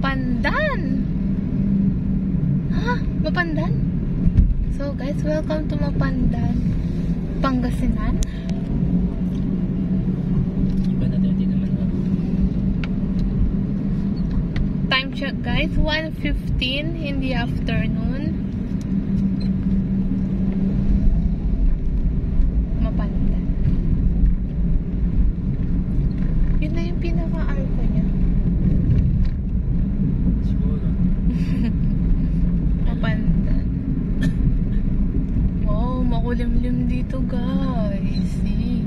Mapandan. Ha? Mapandan? So guys, welcome to Mapandan, Pangasinan. Iba na din naman. Time check guys, 1:15 in the afternoon. Mapandan. Yun na yung pinaka-arko niya. Siguro. Mapandan. Wow, makulimlim dito guys. See?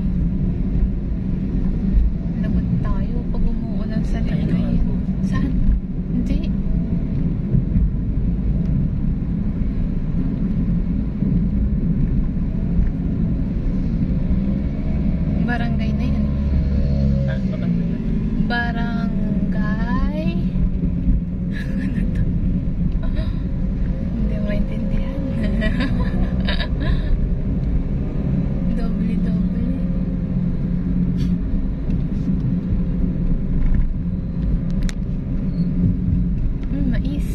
Lagot tayo pag umuulan sa likay. Saan? Hindi. Barangay na yan. Ah, Mapandan. Barangay. Ano to? Hindi mo maintindihan. Doble. Mais.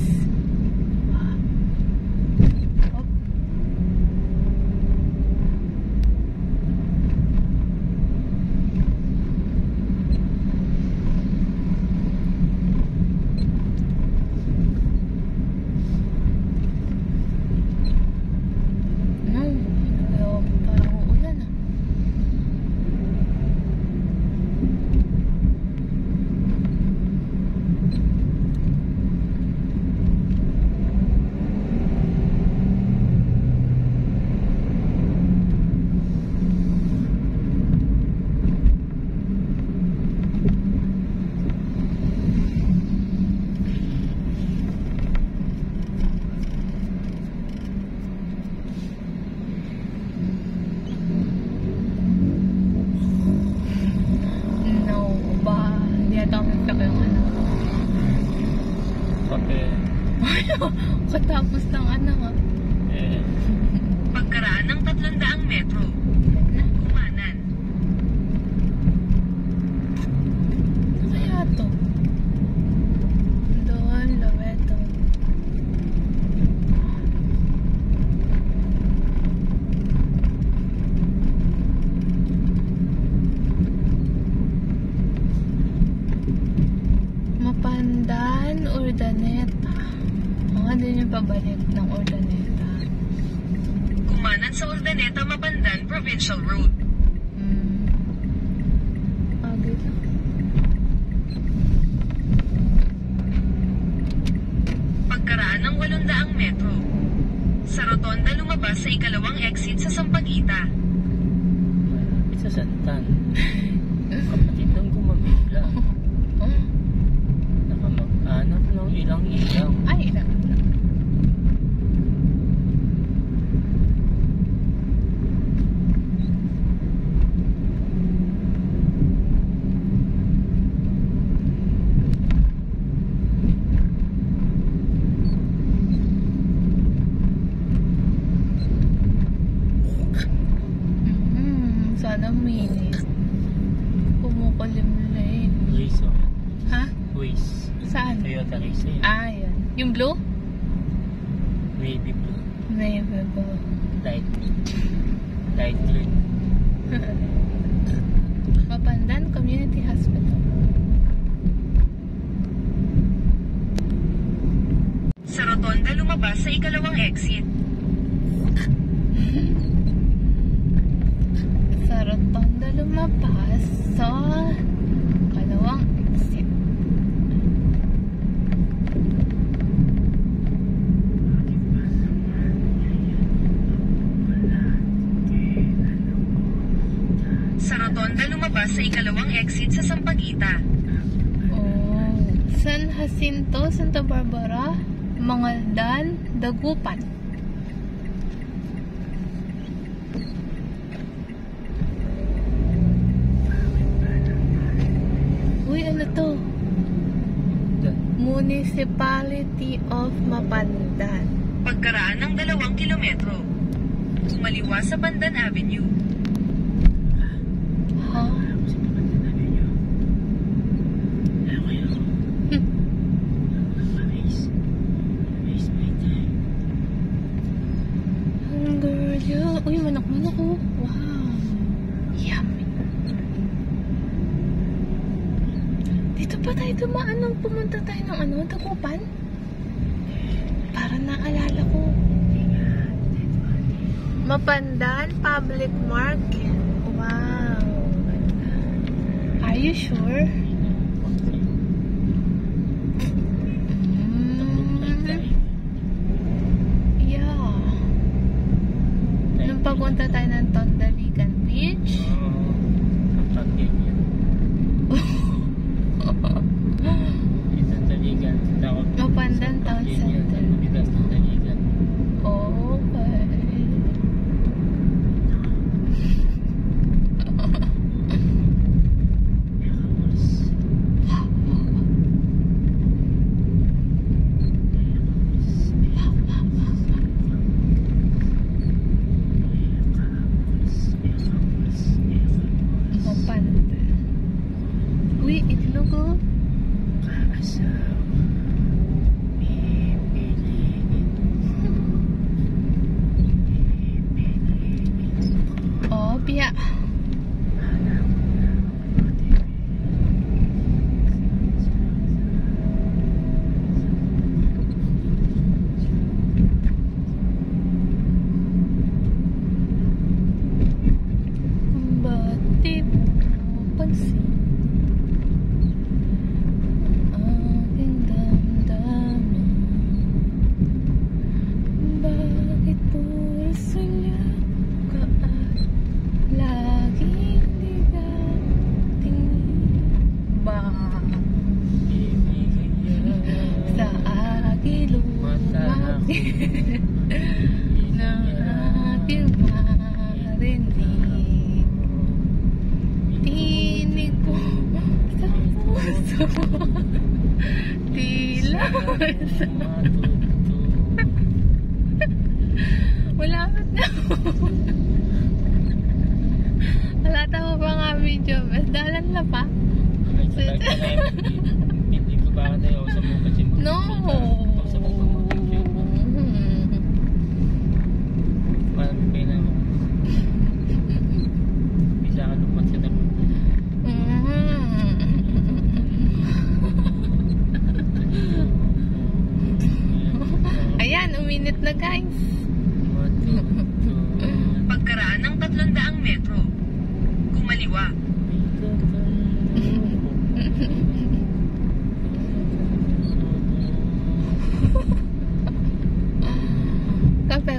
Wow. Hop. Parang uulan ah. No ba? Hindi ata kami yung ano. Kape. Katapos ng ano ha. Eh. Pagkaraan ng 300 metro. Kumanan. Ano kaya to? Doon, Loreto. Mapandan, Urdaneta. Mga din yung pabalik ng Urdaneta. Kumanan sa Urdaneta, Mapandan, Provincial Road. Agad. Pagkaraan ng 800 metro. Sa Rotonda lumabas sa ikalawang exit sa Sampaguita. Malapit sa Santan. Kapatid ng gumamila. Nakamag-anak ng ilang-ilang. Ay, ilang. Sana minit. Kumukulimlim. Race oh. Ha? Waze. Saan? Toyota Race yun. Ah, yun. Yung blue? Navy blue. Navy blue. Light green. Mapandan Community Hospital. Sa Rotonda lumabas sa ikalawang exit. Sa Rotonda lumabas sa kalawang exit. Sa Rotonda lumabas sa ikalawang exit sa Sampaguita. Oh. San Jacinto, Santa Barbara, Mangaldan, Dagupan. Uy, ano to? Municipality of Mapandan. Pagkaraan ng 2 kilometro. Kumaliwa sa Pandan Avenue. Ha? Dito pa tayo dumaan nung pumunta tayo ng ano, Dagupan? Parang naalala ko. Mapandan Public Market. Wow. Are you sure? Yeah. Nung papunta tayo ng Tondaligan Beach. Mapandan Town Center. Oh, okay. Mapandan. Uy, itlog oh. Oh, biya. Ba't di mo pansin aking damdamin? Bakit puro saya ka at laging di ka tingin ba sa aking lumapit ng aking marinig? Tinig ko sa puso, tila sa malapit na halata mo ba nga video? Dalan na pa? Hindi ko ba tayo sa mga kasi No! sa mga pag-video. Parang kailangan mo. Bisa ka lupat ka naman. Ayan, uminit na guys. Pagkaraan ng 300 metro, kumaliwa. Kape.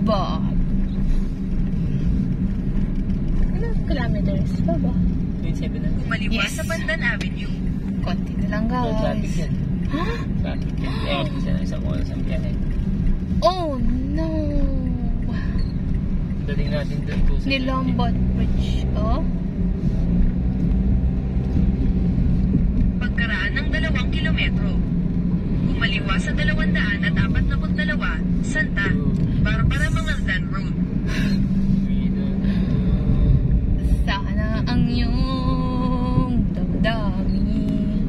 Bob. Ilang kilometers pa ba? 27 na. Kumaliwa Yes. sa Pandan Avenue. Konti na lang Traffic guys. yan. Ha? Traffic yan. Kaya isa na isang oras ang biyahe. Oh no! Dating natin doon po sa Nilombot Bridge. Oh? Pagkaraan ng 2 kilometro, kumaliwa sa 242 Santa Barbara Mangaldan Road. Sana ang iyong damdamin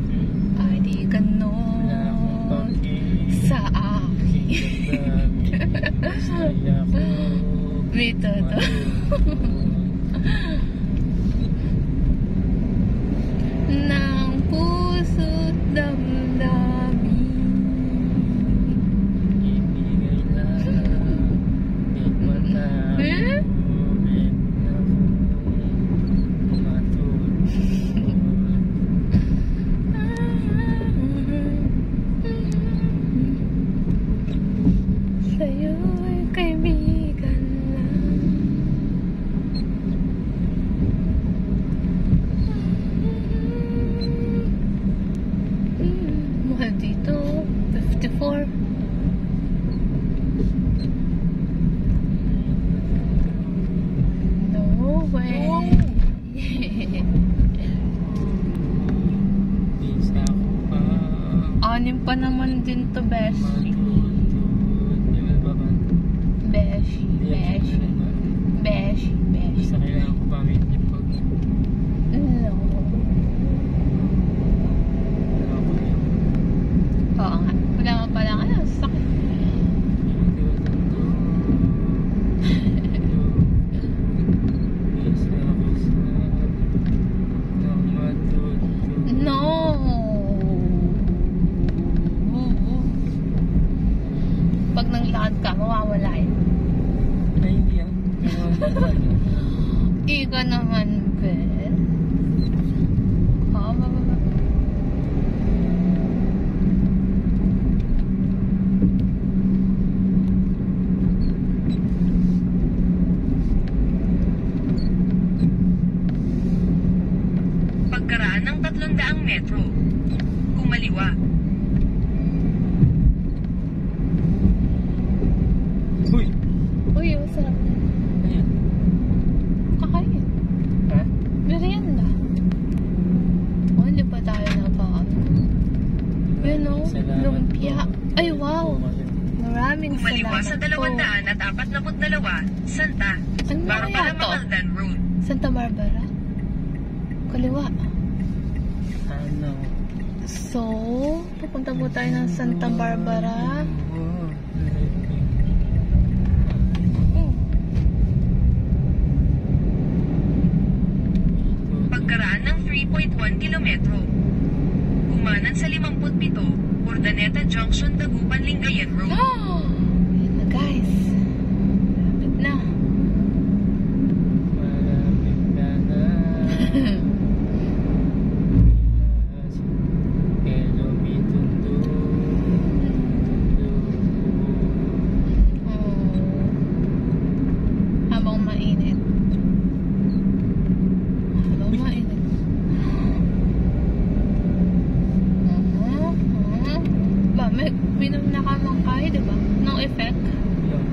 ay di ganon sa akin. May todo. Ng puso't damdamin. Sa'yo'y kaibigan lang. Mahal dito. 54. No way. Anim pa naman din to, Beshi. Beshi. Sa kailangan ko pa may pag No. Oo nga. Wala nga pala. Ano? Sakit. maglalakad ka, mawawala yun. Ay, hindi yan. Ika naman, Ben. Pagkaraan ng 300 metro, kumaliwa. Uy! Uy, masarap. Ayan. Kakain. Ha? Merienda. O, hindi pa tayo nakaano. Yun o, Salamat lumpia. po. Ay, wow. Maraming Kumaliwa sa salamat po. 242, Santa. Ano Para kaya pala to? Macaldan Road. Santa Barbara? Kaliwa. Ano? So, pupunta po tayo ng Santa Barbara. Pagkaraan ng 3.1 kilometro. Kumanan sa 57, Urdaneta Junction, Dagupan, Lingayen Road. Ayan na guys. Lapit na. Malapit ka na. Pero may tundo. Habang mainit. Habang mainit. Ba, may minum na ka ng kain, diba? No effect. Yung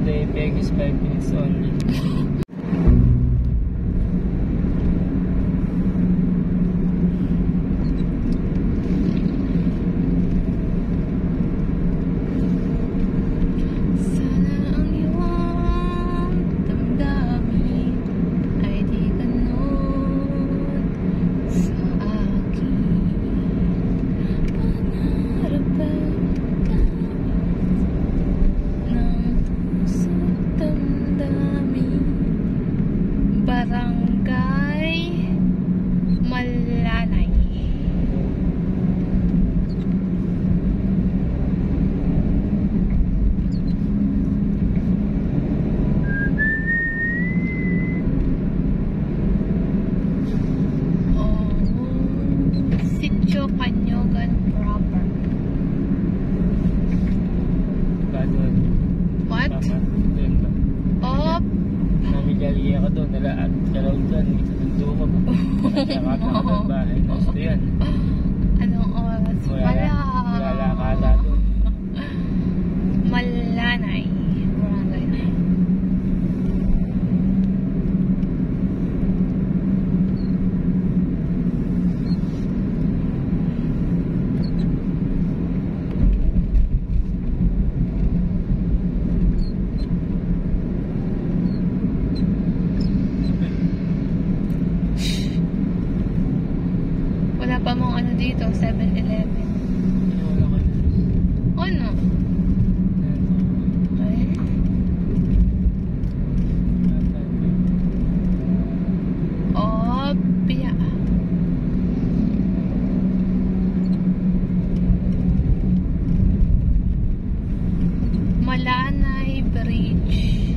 the effect is 5 minutes only. Sana ang iyong damdamin ay di ganun sa akin. Pangarap ng puso't damdamin. Barangay Malanay. Sitio Canyogan proper. Ganun. What? Tama. Doon ba? Oh, Namigali ako doon. Nalaat ka raw doon. May tutundo ko ba? Nagkakat ako doon bahay. Gusto yan. anong oras? Wala ka ata doon. Malanay. Barangay. Wala pa mong ano dito, 7-Eleven. Wala ka. Ano? Ay, obya. Malanay Bridge.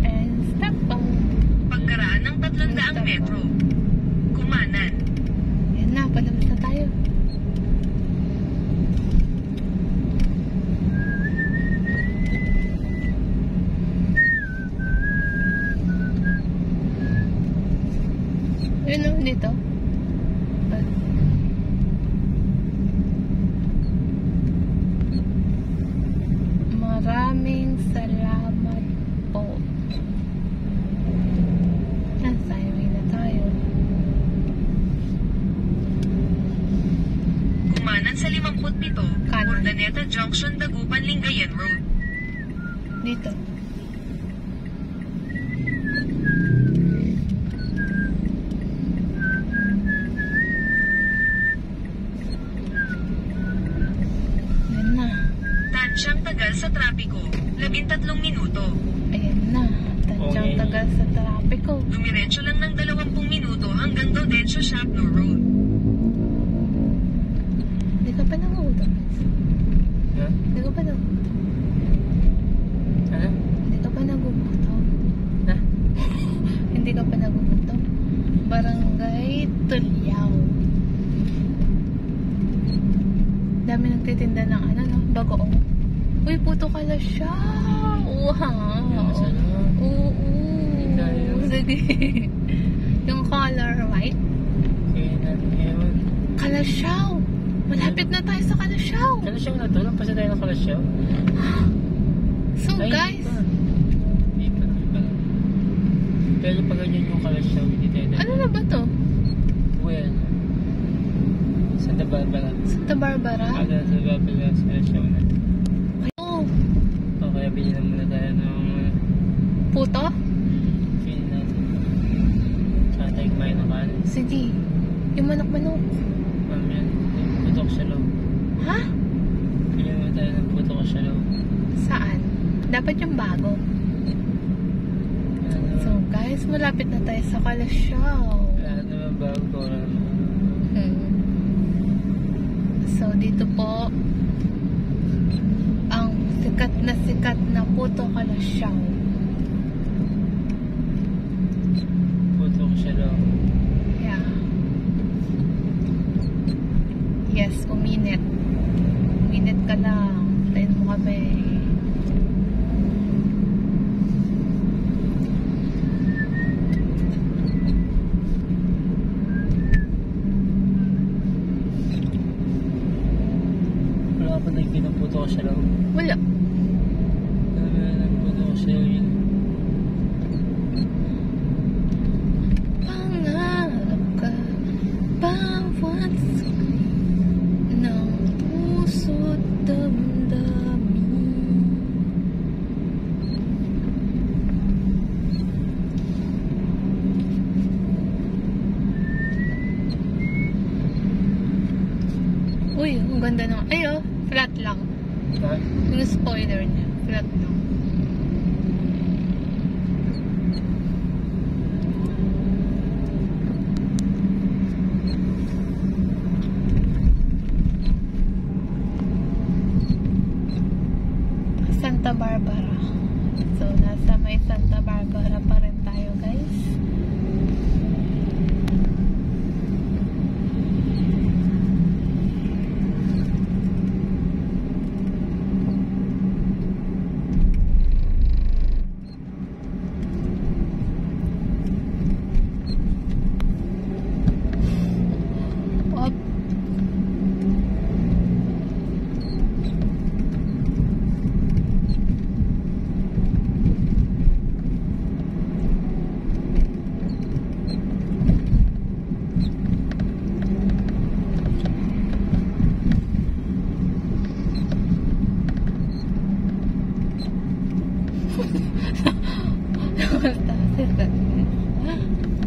And stop. Pagkaraan ng 300 metro. Kumanan. Yan na, palabas na tayo. Yun o, dito. Maraming salamat po. Nasa highway na tayo. Kumanan sa 57, Kanan. Urdaneta Junction, Dagupan, Lingayen Road. Dito. Tansyang tagal sa trapiko, 13 minuto. Ayan na. Dumiretso lang ng 20 minuto hanggang Gaudencio Shapnur Road. Hindi ka pa nagugutom. Ha? Hindi ka pa nagugutom. Ano? Hindi ka pa nagugutom. Ha? Hindi ka pa nagugutom. Barangay Tulyao. Dami nagtitinda ng ano, no? Bagoong. Uy, puto ka na siya. Wow. Yung masarap. Oo. Tayo. Sige. Yung color white. Kaya natin ngayon. Kalasyaw. Malapit na tayo sa Kalasyaw. Kalasyaw na to? Lampasa tayo ng Kalasyaw? So Ay, guys, Hindi pa. Pero pag ganyan yung Kalasyaw, hindi tayo ano na ba to? Well, Santa Barbara. Santa Barbara? Aga sa Barbara, sa Kalasyaw na. Oh, O kaya bilhin na muna tayo ng puto? pili natin. Tsaka tayo kumain ng kanin. Sige. Yung manok-manok. Mamaya, putok sa loob. Ha? Pili mo tayo ng putok sa loob. Saan? Dapat yung bago. So guys, malapit na tayo sa Kalasyaw. Lahat naman bago, wala naman. So dito po ang sikat na puto Kalasyaw. Putok sa loob. Yeah. Yes, uminit. Uminit ka lang. Tayin mo kami. Wala ka pa nakikita ng putok sa loob. Wala. Putok sa loob. Pangarap ka bawat ng puso't damdamin. Uy, ang ganda ng... Ay, oh, flat lang. Ha? Yung spoiler niya, flat lang. Santa Barbara. So, nasa may Santa Barbara pa rin tayo, guys. Op.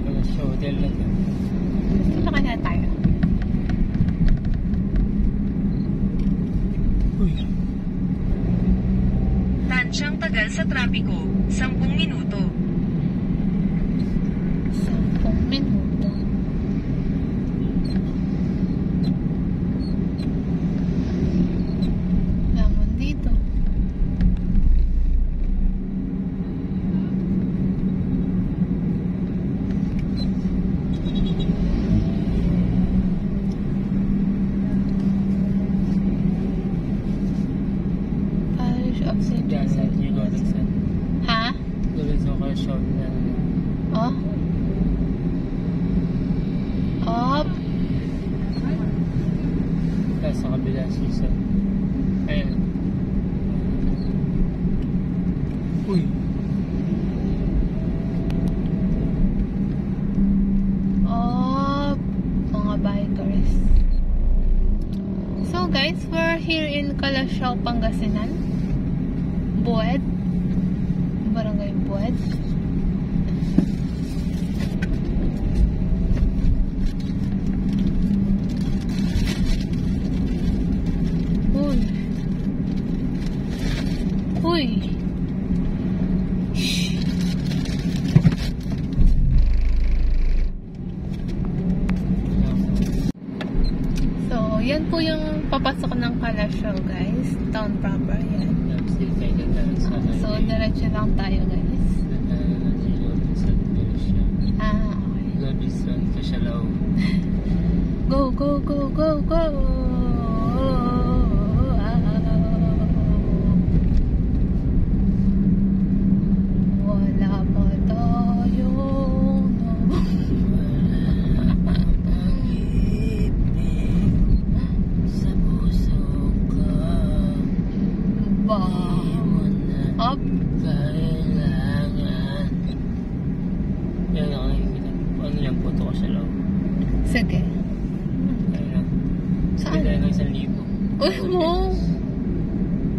Kalasyaw, hotel lang. Sino kaya tayo? Uy. Tansyang tagal sa trapiko, 10 minuto. 10 minuto. Lamon dito. Parish of St. Diyan sa Joseph. New Golden. Ha? Golden sa Kalasyaw na. Oh? Op. Tapos sa kabila season. Ayan. Uy. Op. Mga bikers. So guys, we're here in Kalasyaw, Pangasinan. Buwed. Barangay Buwed. Uy. Uy. Shh. Calasiao, guys. Town proper yan. Still tayo dadaan sa So, diretso lang tayo, guys. dadaan si Robinson Calasiao. Okay. Robinson Calasiao. Go, go, go, go, go! Wala pa tayong Sa puso ka, ba? di mo na Up? kailangan. Yan ako nakikita. Ano yan, puto ko sa loob. Sige. Ayun. Saan? Bigay ng 1,000. Uy, wow!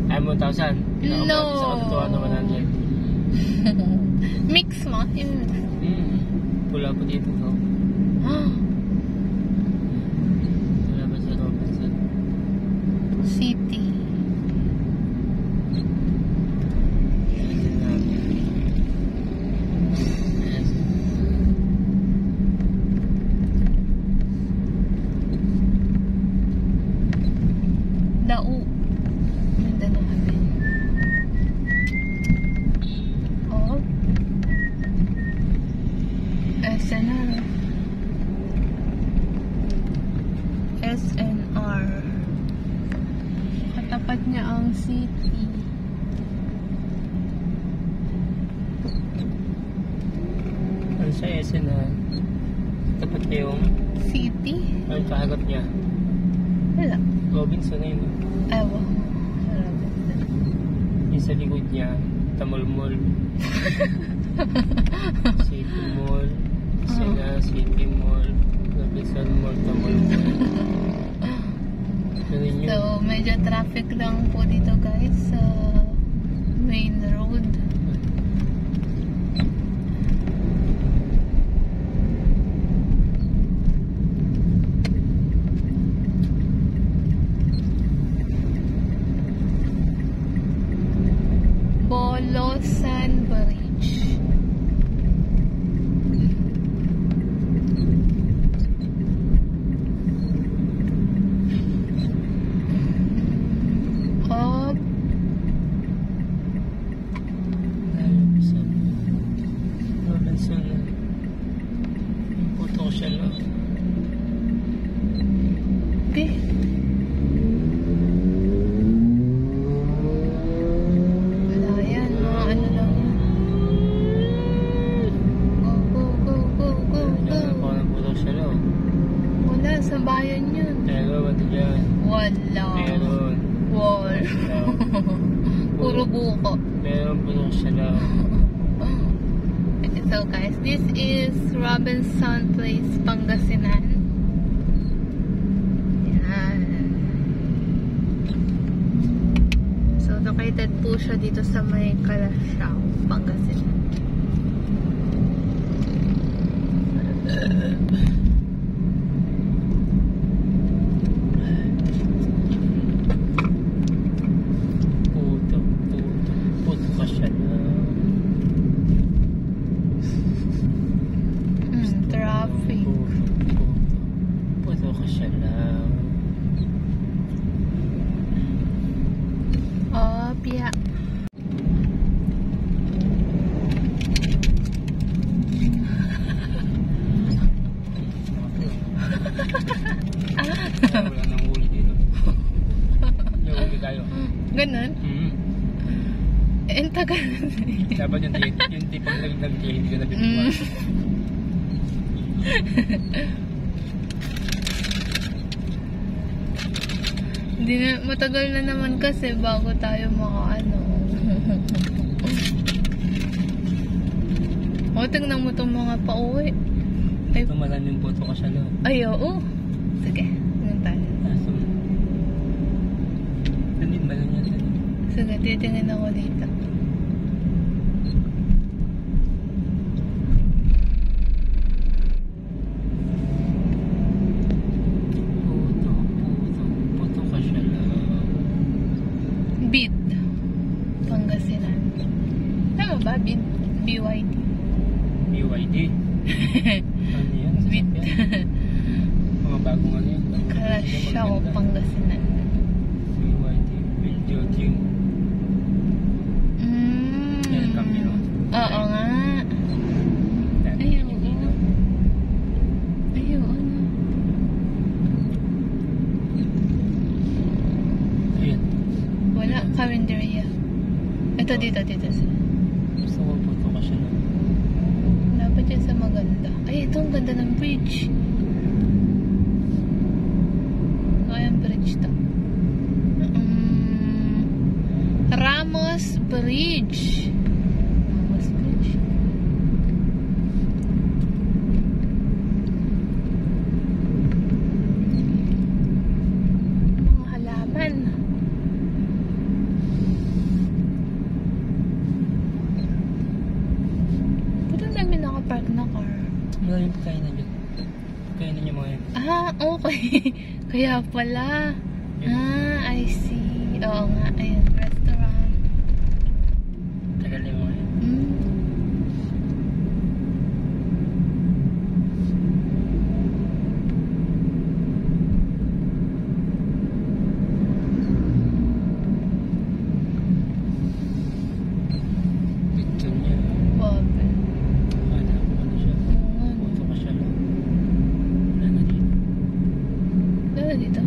Ay, 1,000. No. Sa katutuwa na 100. Mix mo? Yung mix. Pula po dito. No? Wala ba sa Robinson? City. Ayan namin. Ayan. Dao. Mindanao kami. Oh. SNR. SNR. Katapat niya ang city. Ano sa SN na tapat niya yung City? ano kaharap niya? Wala. Robinson na yun. Ewan. Wala. Yung sa likod niya, Tamulmol. City Mall. Sila, City Mall. Robinson Mall, Tamulmol. Ganun yun. So, medyo traffic lang po dito, guys, sa main road. Bolosan Bridge. Up. Robinson. Robinson. Yung puto ko siya lang. Okay. Wala yan. Mga ano lang yan. Go, go, go, go, go, go. Yan ako ng puto ko siya lang. Wala, sa bayan yun. Pero, ba't dyan? Wala. Meron. Wall. Puro buko. Meron puto ko siya lang. So guys, this is Robinson Place, Pangasinan. Yan. So located po siya dito sa may Calasiao, Pangasinan. Puto ka siya lang. Traffic. Puto ka siya lang. Opya. Wala nang huli dito. Nahuli tayo. Ganun? Eh, tagal na. Dapat yung tipang nag-play, hindi ka nabibigyan. Hindi na, matagal na naman kasi bago tayo makaano. O, tingnan mo itong mga pauwi. Ay, Tumalan yung puto ko siya lang. ay, oo. Sige, tingnan tayo. Aso. Nandun ba lang yan? Sige, titingin ako dito. Puto ka siya lang. Bid. Pangasinan. Tama ba? Bid? BYD. BYD. Ano yan? Bid. Sasakyan? Mga bagong ano yan. Calasiao, Pangasinan. dito. Gusto ko puto ka siya. Dapat yan sa maganda. Ay, ito ang ganda ng bridge. Ay, ang bridge to. Ramos Bridge. Ramos Bridge. Mga halaman. Buti namin nakapark na car. Wala yung pagkainan dyan. Pagkainan niyo mga yan. Ah, okay. Kaya pala. Ah, I see. Oo nga, ayun, restaurant. Tagal yung mga yan. Dito niya. Babe. Akala ko ano siya. Oo nga, Puto ka siya. Wala na dito. Dala dito.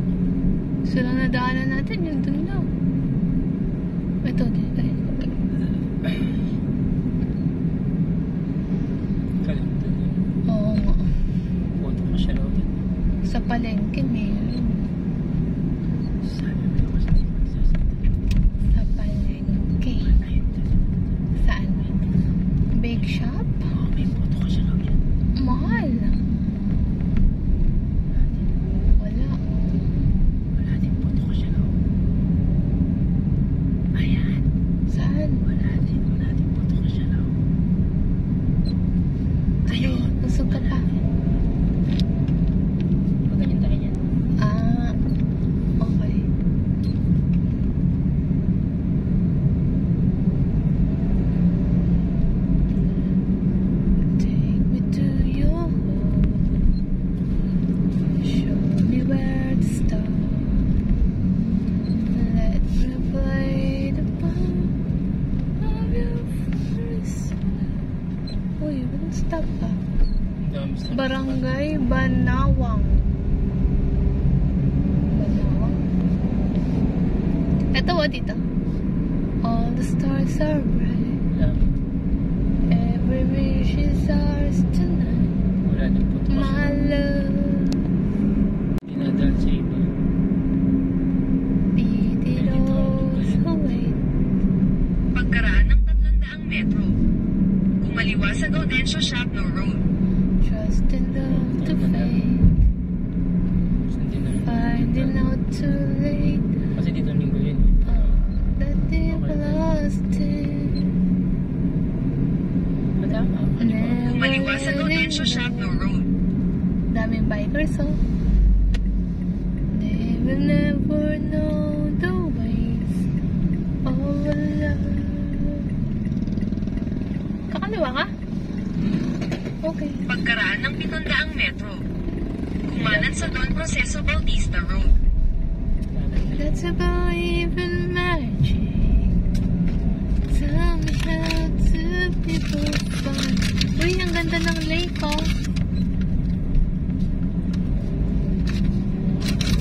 So lang nadaanan natin, yung dun lang. Ito, dito. Kalimtan niya. Oo nga. Puto ka siya daw dito. Sa palengke, meron. Sabi mo naman sa dito. Sa palengke. Saan? Bake shop? Oo, may puto ka siya daw yan. Mahal. Wala. Wala din puto ka siya daw. Ayan. Saan? Wala din puto ka siya daw. Ayun. Usog ka pa. Maganyan tayo yan. Ah, okay. Take me to your home. Show me where to start. Let me play the part of your first love. Uy, walang stop pa. Ang dami sa Barangay Banawang. Banawang? Ito o dito. All the stars are bright. Wala. Every wish is ours tonight. Wala din puto ka siya. My love. Dinadaan sa iba. Beat it all away. Pagkaraan ng 300 metro. Kumaliwa sa Gaudencio Shapno Road. Trust in love to fade. Saan din na? Finding out too late. Kasi dito ang linggo yun. That they've lost it. Madama. Kumaliwa sa Gaudencio Shapno Road. Daming bikers, oh. They will never know the ways of love. Kakaliwa ka? Okay. Pagkaraan ng 700 metro. Kumanan sa Don Proceso Bautista Road. Let's believe in magic. Tell me how to people find. Uy, ang ganda ng lake, oh.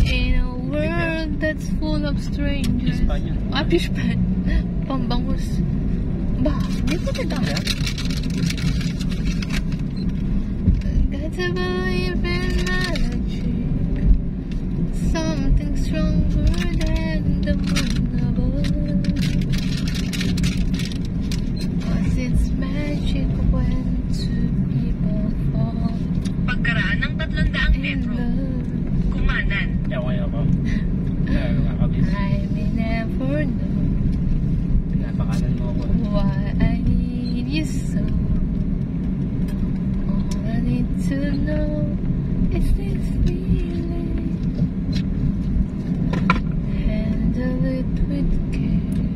In a world that's full of strangers. Espanya. Ah, Espanya. Pambangus. Ba, hindi ko ito dami. Got to believe in magic. Something stronger than the moon above. 'Cause it's magic when two people fall Pagkaraan ng 300 in metro. love. Kumanan. Kaya ko. Nakakabis. I may never know Pinapakanan mo ako. why I need you so. All I need to know is this feeling. Handle it with care.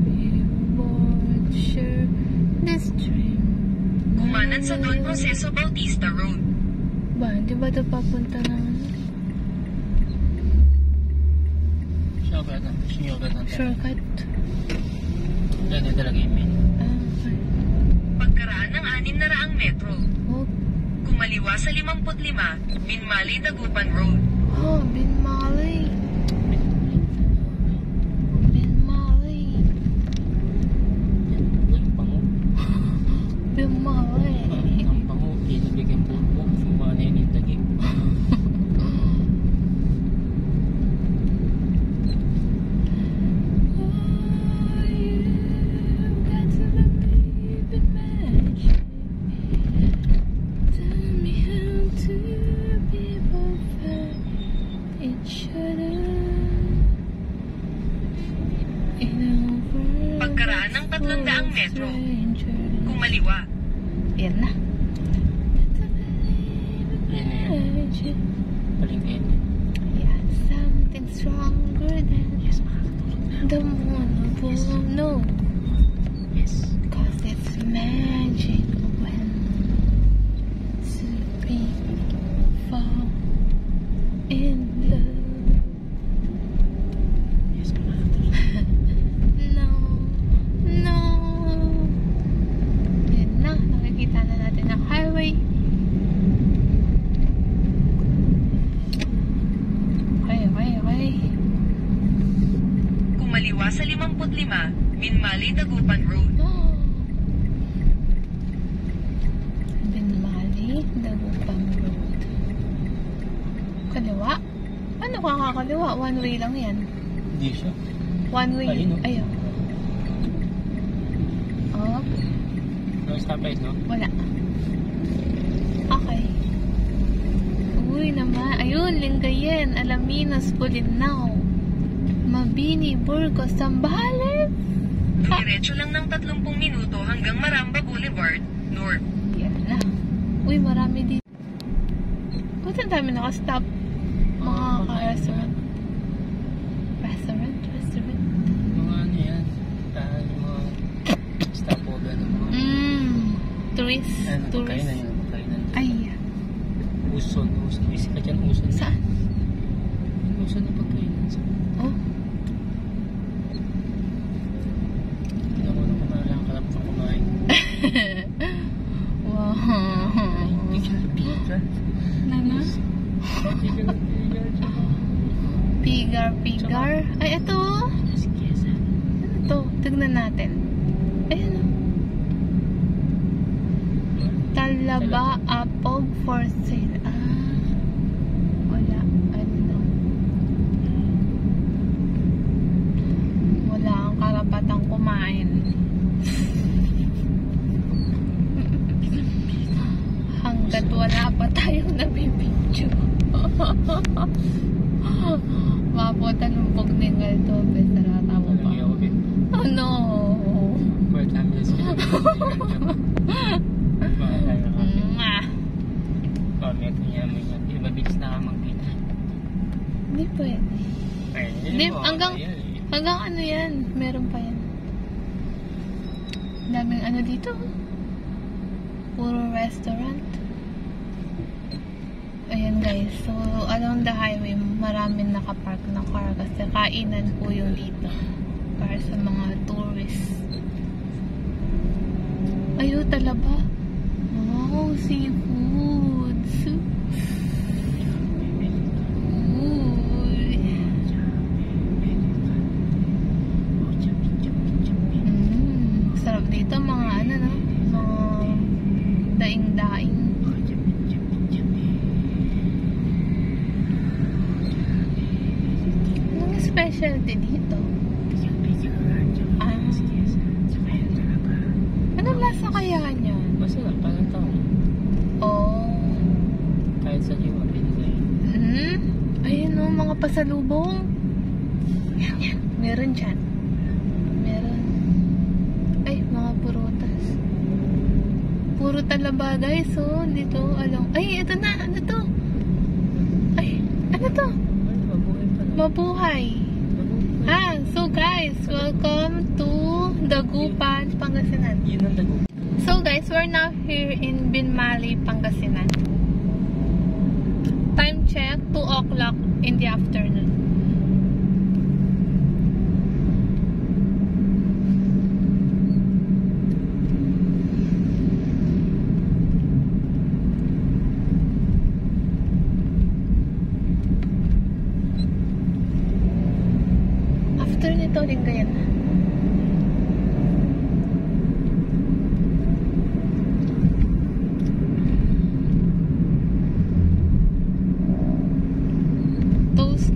You won't share this dream. Kumanan sa Don Proceso Bautista Road. Ba, hindi ba ito papunta ng shortcut? Ganyan talaga yung main. Ah, okay. Pagkaraan ng 600 metro. Oh, Kumaliwa sa 55, Binmali, Dagupan Road. oh, Binmali. Binmali. metro. Stranger. Kumaliwa. Yan na. Yan na yun. Magic. Palingin. Yeah, something stronger than Yes, makakatulog na. the one who know. Yes. Cause it's magic when two people fall in love. Yes, makakatulog. No, no. Yan na, nakikita na natin ang highway. Okay. Kumaliwa sa 55, Binmali Dagupan Road. Oh. Binmali, Dagupan Road. Kaliwa? Ano kakakaliwa? One way lang yan. Hindi siya. One way. Ayun, no? Ayun. Oh, No stoplight, no? wala. Okay. Uy naman. Ayun, Lingayen, Alaminos, Bolinao, Mabini, Burgos, Zambales. Diretso lang ng 30 minuto hanggang Maramba Boulevard, North. Yan na. Uy, marami dito. Ba't ang dami nakastop? Mga ka-restaurant. Restaurant? Mga ano yan. Tahan yung mga stopover ng mga... Tourist. Ano, pagkainan Tourist. yun. Pagkainan. Ay, Uson. Busy ka dyan, uson. saan? Uson na pagkainan. Oh, Alam mo na kung lang kalap na kumain. wow. Pigar. Nana? Pigar. Ay, ito. Ano to? Tignan natin. Ayun o. Talaba apog for sale. Wala. Ano? Wala ang karapatang kumain. Hanggat wala pa tayong nabibidyo. Mapotalumpog ningal to. Besarata mo pa. Oh no! Quite harmless. Baka tayo ka. Comment niya mo yan. Di mabilis na ka magpita. Hindi pwede. Ay, Hindi, mo, hanggang- yan eh. Hanggang ano yan? Meron pa yan. Daming ano dito. Puro restaurant. Ayan guys. So, along the highway, maraming nakapark na car kasi kainan po yung dito. Para sa mga tourists. Ayo, talaba. Wow, seafoods. Uy. Sarap dito mga ano no? Mga daing-daing. Anong specialty dito? Anong lasa kaya niya? Masarap, parang tao. Oh. Kahit sa liwa, pinigay. Ayun o, mga pasalubong. Meron dyan. Meron. Ay, mga purutas. Puro talaba guys, oh. Dito, along. Ay, ito na. Ano to? Ay, ano to? Ay, mabuhay pala. Mabuhay. So guys, welcome to Dagupan, Pangasinan. Yun ang dago. So guys, we're now here in Binmali, Pangasinan. Time check, 2 o'clock in the afternoon. After nito, Lingayen na. Toast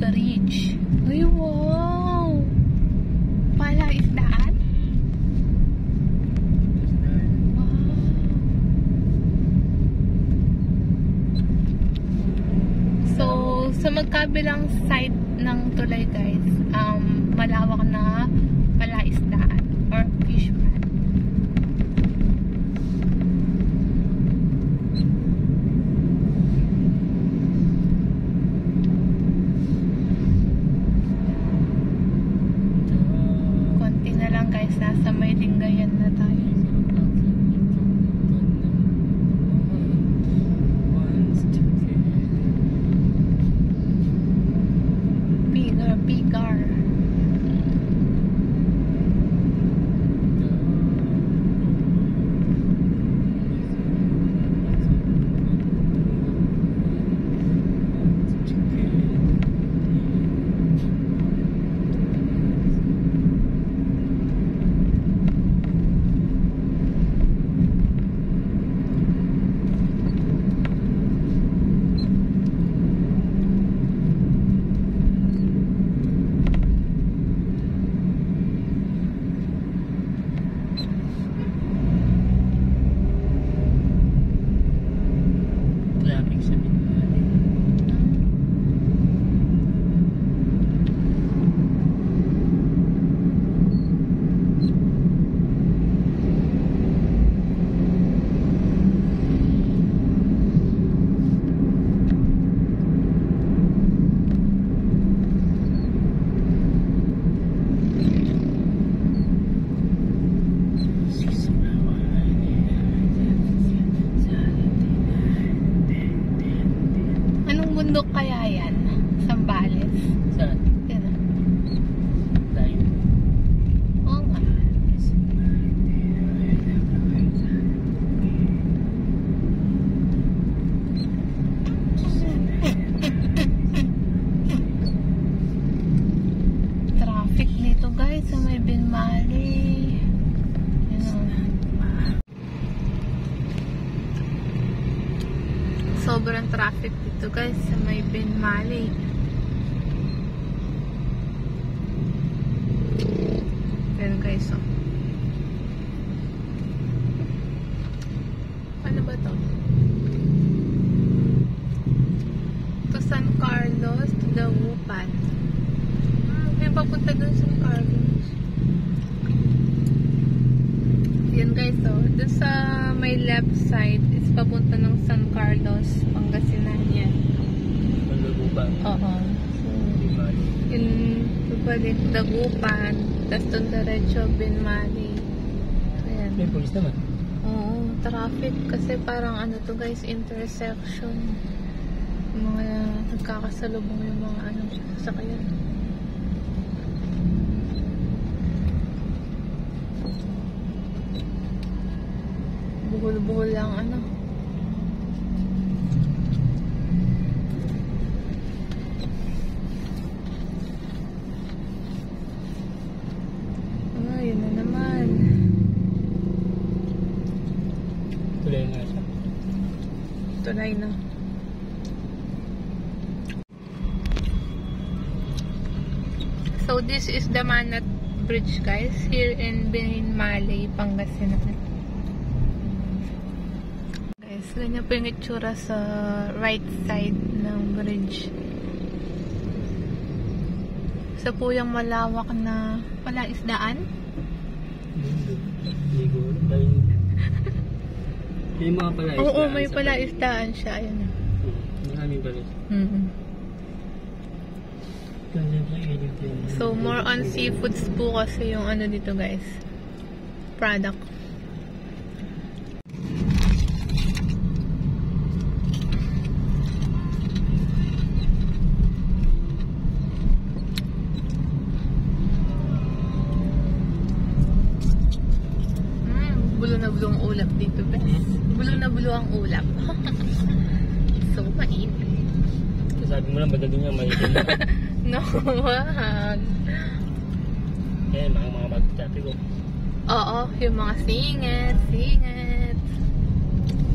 Bridge. Ay, wow! Palaisdaan? Wow. So, sa magkabilang side ng tulay guys, malawak na palaisdaan or fish pond. Konti na lang guys, nasa may Lingayen na tayo. Pigar. Bundok kaya yan? Sambales? Saan? Yan ah. Tayo. Oo nga. Traffic nito guys sa may Binmali. Sobrang traffic dito guys sa may Binmali. Yan guys, oh. Ano ba to? To San Carlos, to Dagupan. May papunta dun San Carlos. Yan guys, oh. Dun sa may left side is papunta ng San Carlos, Pangasinan yan. Dagupan. Oo. So, yun, balik Dagupan, tapos doon diretso Binmali. Ayan. May police naman. Oo, traffic kasi parang ano to guys, intersection. Yung mga nagkakasalubong yung mga ano, sasakyan. Buhol-buhol lang ano. Yun na naman. Tulay nga siya. Tulay na. So this is the Manat Bridge guys, here in Binmali, Pangasinan. Guys, ganyan po yung itsura sa right side ng bridge. Sa po yung malawak na palaisdaan. Ligo. May mga palaisdaan. Oo, may palaisdaan siya. Ayan. Maraming palaisdaan. So, more on seafoods po kasi yung ano dito guys. Product. Bulo na bulo ang ulap dito guys. Bulo na bulo ang ulap. So, mainit. Sabi mo lang, madali niya malitin na. No, wag. Eh, mga magtapi ko. Oo, yung mga singit.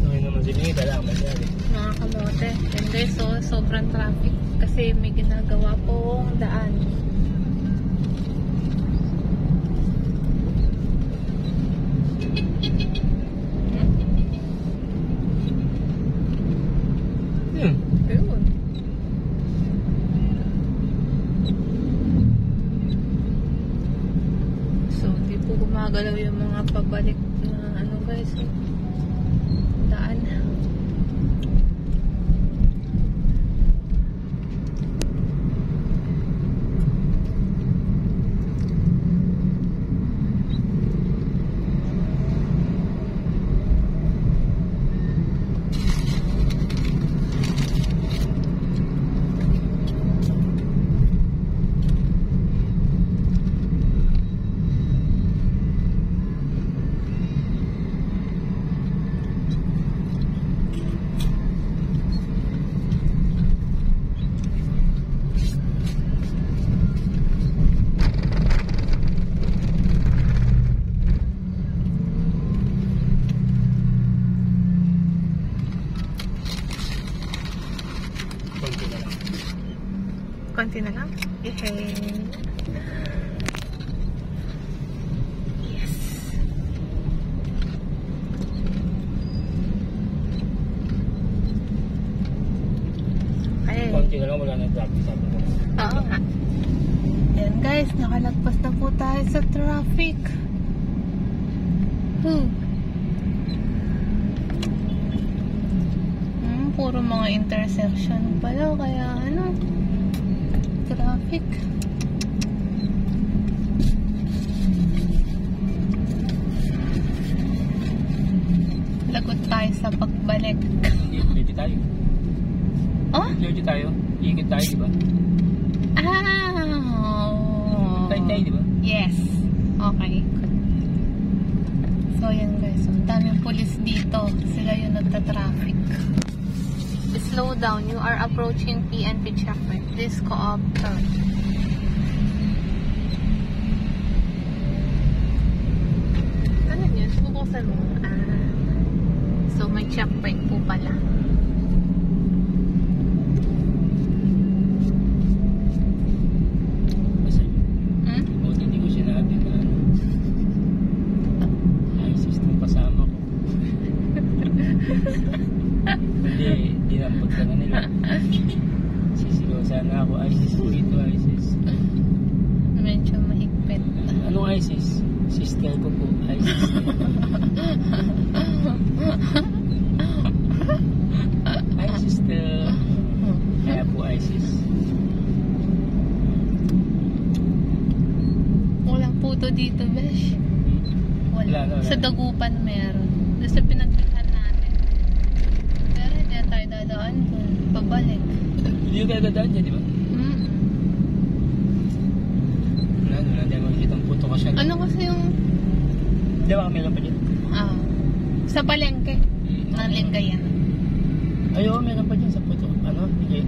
Ngayon naman siningit, alam mo yan. Mga kamote. And guys, so, sobrang traffic. Kasi may ginagawa pong daan. Yun. Ayun. So, di po gumagalaw yung mga pabalik na ano guys. Daan. Konti na lang. Yes. Okay. Konti na lang, wala na traffic sabi ko. Oo nga. Ayan guys, nakalagpas na po tayo sa traffic. Puro mga intersection pala, kaya ano, traffic. Lagot tayo sa pagbalik. Lady tayo. Oh? Lady tayo. Ikot tayo, di ba? Tayo tayo, di ba? Yes. Okay. So, yan guys. Ang daming pulis dito. Sila yung nagta-traffic. Slow down. You are approaching PNP checkpoint. Please co-op turn. Ano yun? Bubuksan mo. So, may checkpoint po pala. Kasi, buti hindi ko sinabi na ano. Ay, system kasama ko. Hindi, dinampot ka na nila. Sisigaw sana ako, ISIS po ito, ISIS. Medyo mahigpit. Anong ISIS? Sister ko po, ISIS. Hi sister. Kaya po ISIS. Walang puto dito, besh. Wala, Wala. wala. Sa Dagupan meron. Doon sa pinagbilhan natin. Pero hindi na tayo dadaan dun. Pabalik. Hindi yung gagandaan dyan, di ba? Wala, hindi ako makikita ang puto ka siya. Ano kasi yung... Di ba meron pa dyan? Sa palengke. Ng Lingayen. Ayaw, meron pa dyan sa puto. Ano? Hindi.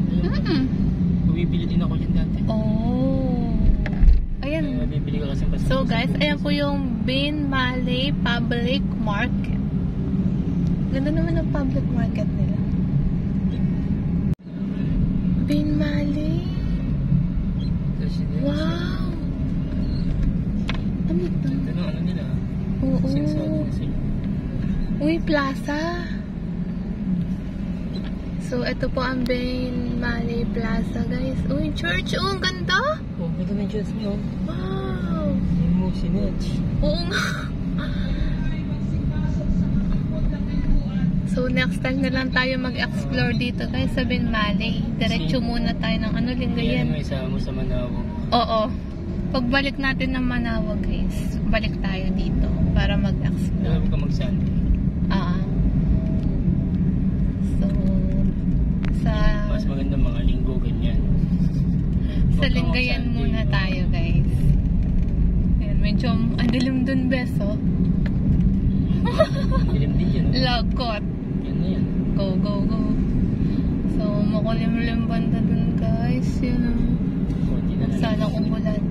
Bumibili din ako dyan dati. Oh. Ayan. Bibili ko kasi basta. So guys, ayan po yung Bin Malay Public Market. Ganda naman ang public market nila. Bin Malay. Wow! Ano ito? Ano nila? Oo. Sinasabi na sila. Uy, plaza. So, ito po ang Bin Malay Plaza, guys. Uy, church. Oh, ang ganda. Oh, may naman Diyos mo. Wow. May mo sinetch. Oo nga. So, next time na lang tayo mag-explore dito, guys, sa Bin Malay. Diretso muna tayo ng ano, Lingayen. May isama mo sa Manawag. Oo. Pagbalik natin ng Manawag, guys, balik tayo dito para mag-explore. Alam ka mag-Sunday. So, sa... Mas maganda mga linggo, ganyan. Sa Lingayen muna tayo, guys. Ayan, medyo andilim dun, beso. Dilim din yan. Lagot. Yan na yan. Go, go, go. So, makulimlim banda dun, guys. Yun ang... Konti na lang. Sana umulan.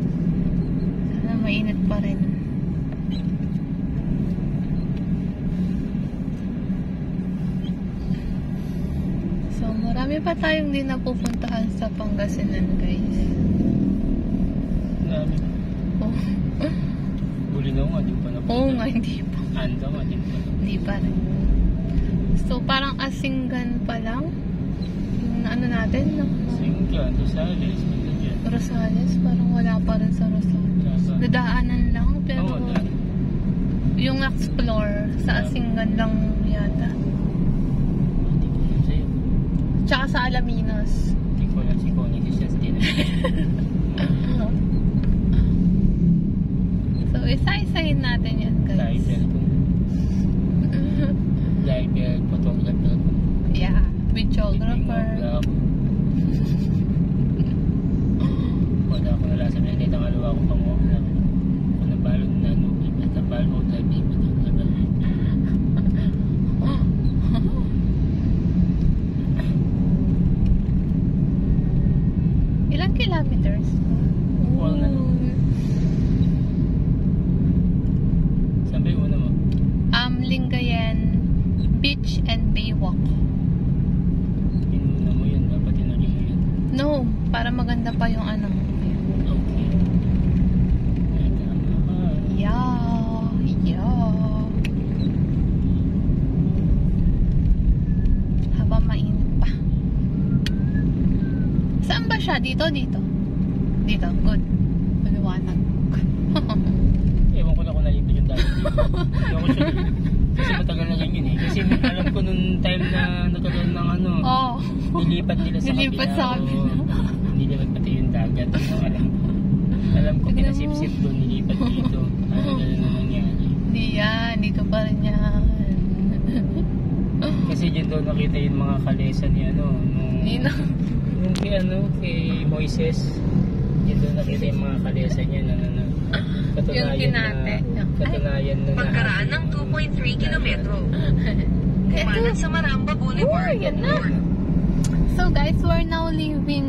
Sana mainit pa rin. So, marami pa tayong di napupuntahan sa Pangasinan, guys. Dami. Oh. Bulinaw nga, di pa na. Oo nga, hindi pa. Anda nga, di pa. Hindi pa rin. So, parang Asinggan pa lang. Yung ano natin, no? Singgan, Rosales, punta dyan. Rosales, parang wala pa rin sa Rosales. Sasa. Nadaanan lang, pero Oo, dami. yung explore sa Asinggan lang yata. Hindi ko alam sa'yo. Tsaka sa Alaminos. Hindi ko alam si Connie kasi siya sa din. So, isa-isahin natin yan, guys. Driver, photographer. Yeah, videographer. Wala ako nalasa na hindi ang alawa ko pang wala. Kung nabalon na nubig, at nabalon ko driver, photographer. Ilang kilometers? Wala na. Saan ba yung una mo? Lingayen Beach and Baywalk. Inuna mo yun, dapat tinuli mo yun. No, para maganda pa yung ano. Okay. Ay, tama ka. Yeah. Habang mainit pa. Saan ba siya? Dito? Dito. Good. Maliwanag. Ewan ko na kung nalipid yung dati dito. Hindi ako sure. Kasi matagal na yun eh. Kasi alam ko nung time na nagkaroon ng ano, Oh. nilipat nila sa Nilipat sa kabila. Nilipat pati yung dagat. Alam ko pinasip-sip doon, nilipat dito. Ano gano'n na nangyari. Hindi yan. Dito pa rin yan. Kasi dyan doon nakita yung mga kalesa ni ano, nung kay Moises. Dyan doon nakita yung mga kalesa niya na Yung kinate. Katunayan na Pagkaraan ng 2.3 kilometro. Kumanan sa Maramba Boulevard. Yan na. So guys, we're now leaving